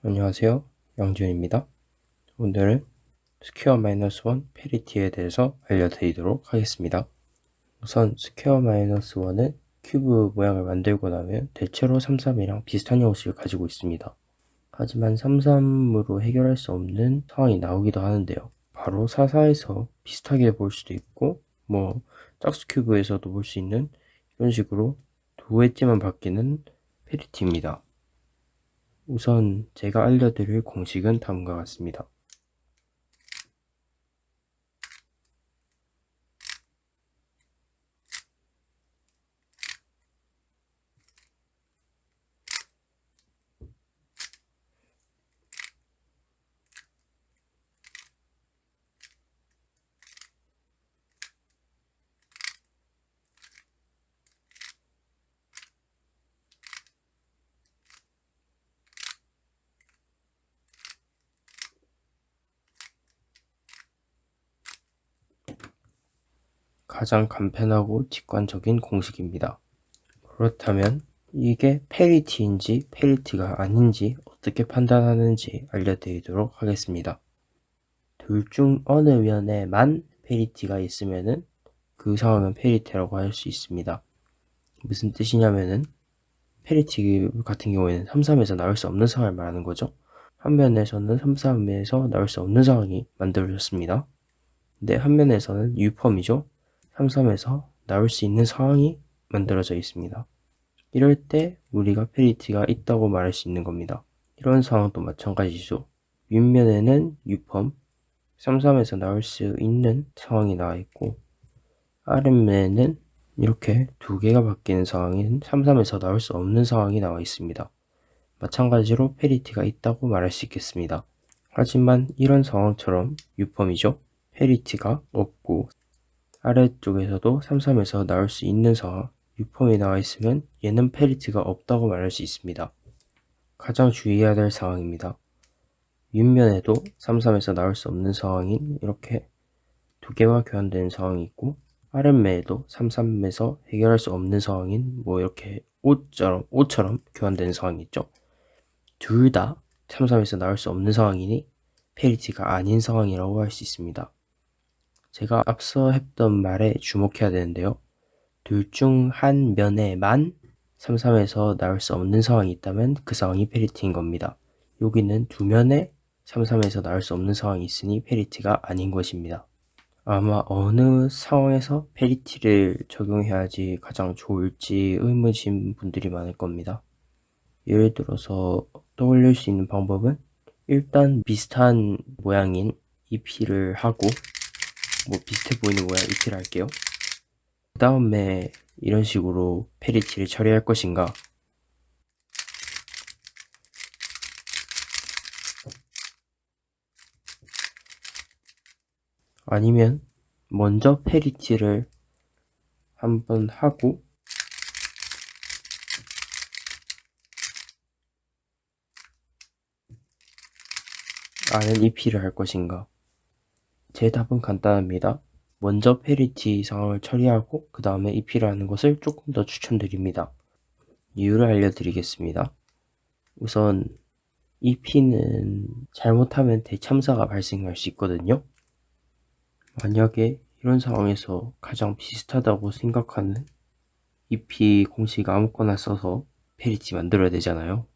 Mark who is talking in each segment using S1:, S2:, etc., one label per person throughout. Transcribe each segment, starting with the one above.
S1: 안녕하세요. 양준입니다. 오늘은 스퀘어 마이너스 1 페리티에 대해서 알려드리도록 하겠습니다. 우선 스퀘어 마이너스 1은 큐브 모양을 만들고 나면 대체로 33이랑 비슷한 형식을 가지고 있습니다. 하지만 33으로 해결할 수 없는 상황이 나오기도 하는데요. 바로 44에서 비슷하게 볼 수도 있고 짝수 큐브에서도 볼 수 있는 이런 식으로 두 엣지만 바뀌는 페리티입니다. 우선 제가 알려드릴 공식은 다음과 같습니다. 가장 간편하고 직관적인 공식입니다. 그렇다면 이게 페리티인지 페리티가 아닌지 어떻게 판단하는지 알려드리도록 하겠습니다. 둘 중 어느 면에만 페리티가 있으면은 그 상황은 페리티라고 할 수 있습니다. 무슨 뜻이냐면은 페리티 같은 경우에는 33에서 나올 수 없는 상황을 말하는 거죠. 한 면에서는 33에서 나올 수 없는 상황이 만들어졌습니다. 근데 한 면에서는 유펌이죠. 33에서 나올 수 있는 상황이 만들어져 있습니다. 이럴 때 우리가 페리티가 있다고 말할 수 있는 겁니다. 이런 상황도 마찬가지죠. 윗면에는 유펌 33에서 나올 수 있는 상황이 나와 있고 아랫면에는 이렇게 두 개가 바뀌는 상황인 33에서 나올 수 없는 상황이 나와 있습니다. 마찬가지로 페리티가 있다고 말할 수 있겠습니다. 하지만 이런 상황처럼 유펌이죠. 페리티가 없고 아래쪽에서도 33에서 나올 수 있는 상황, 유펌이 나와 있으면 얘는 페리티가 없다고 말할 수 있습니다. 가장 주의해야 될 상황입니다. 윗면에도 33에서 나올 수 없는 상황인 이렇게 두 개와 교환되는 상황이 있고 아랫면에도 33에서 해결할 수 없는 상황인 이렇게 옷처럼 교환되는 상황이 있죠. 둘 다 33에서 나올 수 없는 상황이니 페리티가 아닌 상황이라고 할 수 있습니다. 제가 앞서 했던 말에 주목해야 되는데요. 둘 중 한 면에만 33에서 나올 수 없는 상황이 있다면 그 상황이 페리티인 겁니다. 여기는 두 면에 33에서 나올 수 없는 상황이 있으니 페리티가 아닌 것입니다. 아마 어느 상황에서 페리티를 적용해야지 가장 좋을지 의문이신 분들이 많을 겁니다. 예를 들어서 떠올릴 수 있는 방법은 일단 비슷한 모양인 EP를 하고 비슷해 보이는 모양 EP를 할게요. 그 다음에 이런 식으로 페리티를 처리할 것인가, 아니면 먼저 페리티를 한번 하고 아는 EP를 할 것인가. 제 답은 간단합니다. 먼저 페리티 상황을 처리하고 그 다음에 EP를 하는 것을 조금 더 추천드립니다. 이유를 알려드리겠습니다. 우선 EP는 잘못하면 대참사가 발생할 수 있거든요. 만약에 이런 상황에서 가장 비슷하다고 생각하는 EP 공식 아무거나 써서 페리티 만들어야 되잖아요.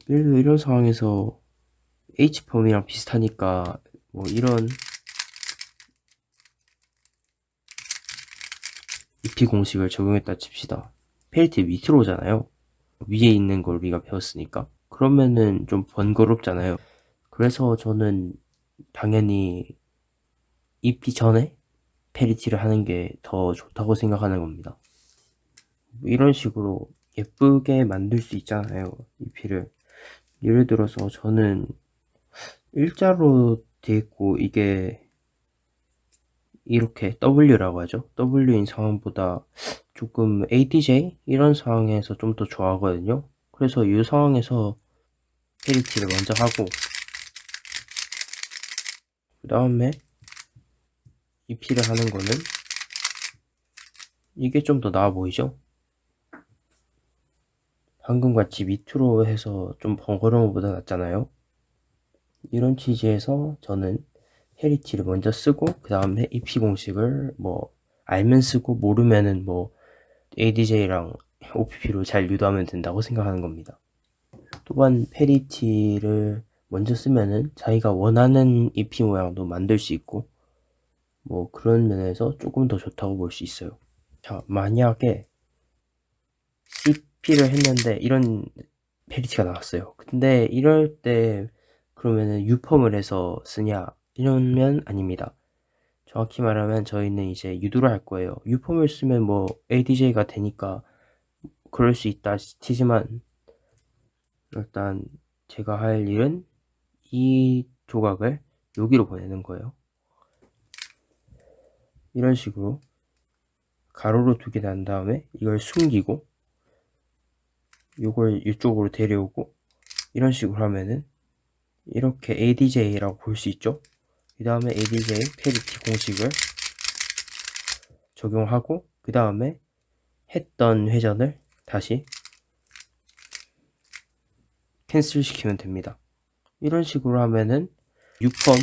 S1: 예를 들어 이런 상황에서 H펌이랑 비슷하니까 이런 EP 공식을 적용했다 칩시다. 페리티 밑으로 오잖아요. 위에 있는 걸 우리가 배웠으니까. 그러면은 좀 번거롭잖아요. 그래서 저는 당연히 EP 전에 페리티를 하는 게 더 좋다고 생각하는 겁니다. 이런 식으로 예쁘게 만들 수 있잖아요, EP를. 예를 들어서 저는 일자로 돼 있고 이게 이렇게 W라고 하죠. W인 상황보다 조금 ADJ 이런 상황에서 좀 더 좋아하거든요. 그래서 이 상황에서 페리티를 먼저 하고 그 다음에 EP를 하는 거는 이게 좀 더 나아 보이죠? 방금같이 밑으로 해서 좀 번거로운 것보다 낫잖아요. 이런 취지에서 저는 페리티를 먼저 쓰고 그 다음에 EP 공식을 뭐 알면 쓰고 모르면은 뭐 ADJ랑 OPP로 잘 유도하면 된다고 생각하는 겁니다. 또한 페리티를 먼저 쓰면은 자기가 원하는 EP 모양도 만들 수 있고 뭐 그런 면에서 조금 더 좋다고 볼 수 있어요. 자, 만약에 CP를 했는데 이런 페리티가 나왔어요. 근데 이럴 때 그러면은 유펌을 해서 쓰냐 이러면 아닙니다. 정확히 말하면 저희는 이제 유도를 할 거예요. 유펌을 쓰면 뭐 ADJ가 되니까 그럴 수 있다 치지만 일단 제가 할 일은 이 조각을 여기로 보내는 거예요. 이런 식으로 가로로 두게 난 다음에 이걸 숨기고 이걸 이쪽으로 데려오고 이런 식으로 하면은 이렇게 ADJ라고 볼 수 있죠. 그 다음에 ADJ 페리티 공식을 적용하고 그 다음에 했던 회전을 다시 캔슬 시키면 됩니다. 이런 식으로 하면은 6펌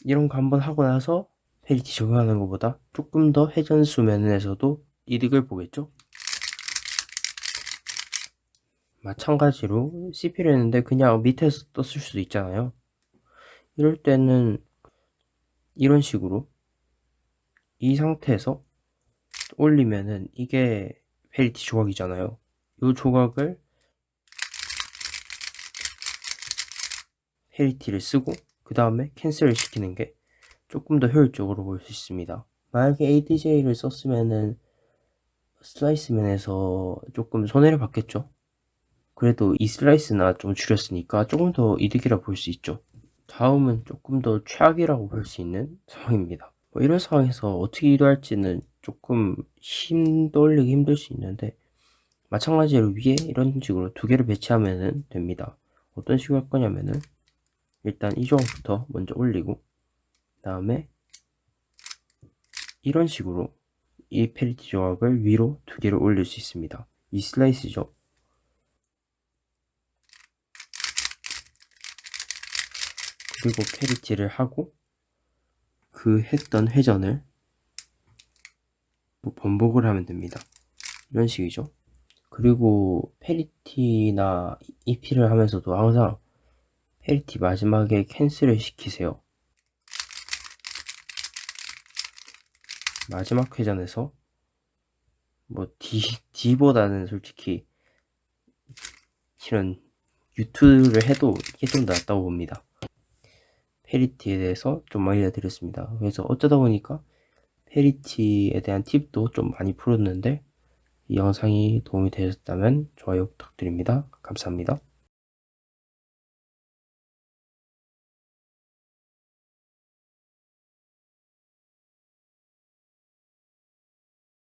S1: 이런 거 한번 하고 나서 페리티 적용하는 것보다 조금 더 회전수 면에서도 이득을 보겠죠. 마찬가지로 CP를 했는데 그냥 밑에서 떴을 수도 있잖아요. 이럴 때는 이런 식으로 이 상태에서 올리면은 이게 페리티 조각이잖아요. 이 조각을 페리티를 쓰고 그 다음에 캔슬을 시키는 게 조금 더 효율적으로 볼 수 있습니다. 만약에 ADJ를 썼으면은 슬라이스 면에서 조금 손해를 받겠죠. 그래도 이 슬라이스나 좀 줄였으니까 조금 더 이득이라 볼 수 있죠. 다음은 조금 더 최악이라고 볼 수 있는 상황입니다. 뭐 이런 상황에서 어떻게 유도할지는 조금 떠올리기 힘들 수 있는데 마찬가지로 위에 이런 식으로 두 개를 배치하면 됩니다. 어떤 식으로 할 거냐면은 일단 이 조각부터 먼저 올리고 그 다음에 이런 식으로 이 페리티 조각을 위로 두 개를 올릴 수 있습니다. 이 슬라이스죠. 그리고 페리티를 하고 그 했던 회전을 번복을 하면 됩니다. 이런 식이죠. 그리고 페리티나 EP를 하면서도 항상 페리티 마지막에 캔슬을 시키세요. 마지막 회전에서 뭐 D보다는 솔직히 이런 유튜브를 해도 이게 좀 낫다고 봅니다. 페리티에 대해서 좀 알려드렸습니다. 그래서 어쩌다 보니까 페리티에 대한 팁도 좀 많이 풀었는데 이 영상이 도움이 되셨다면 좋아요 부탁드립니다. 감사합니다.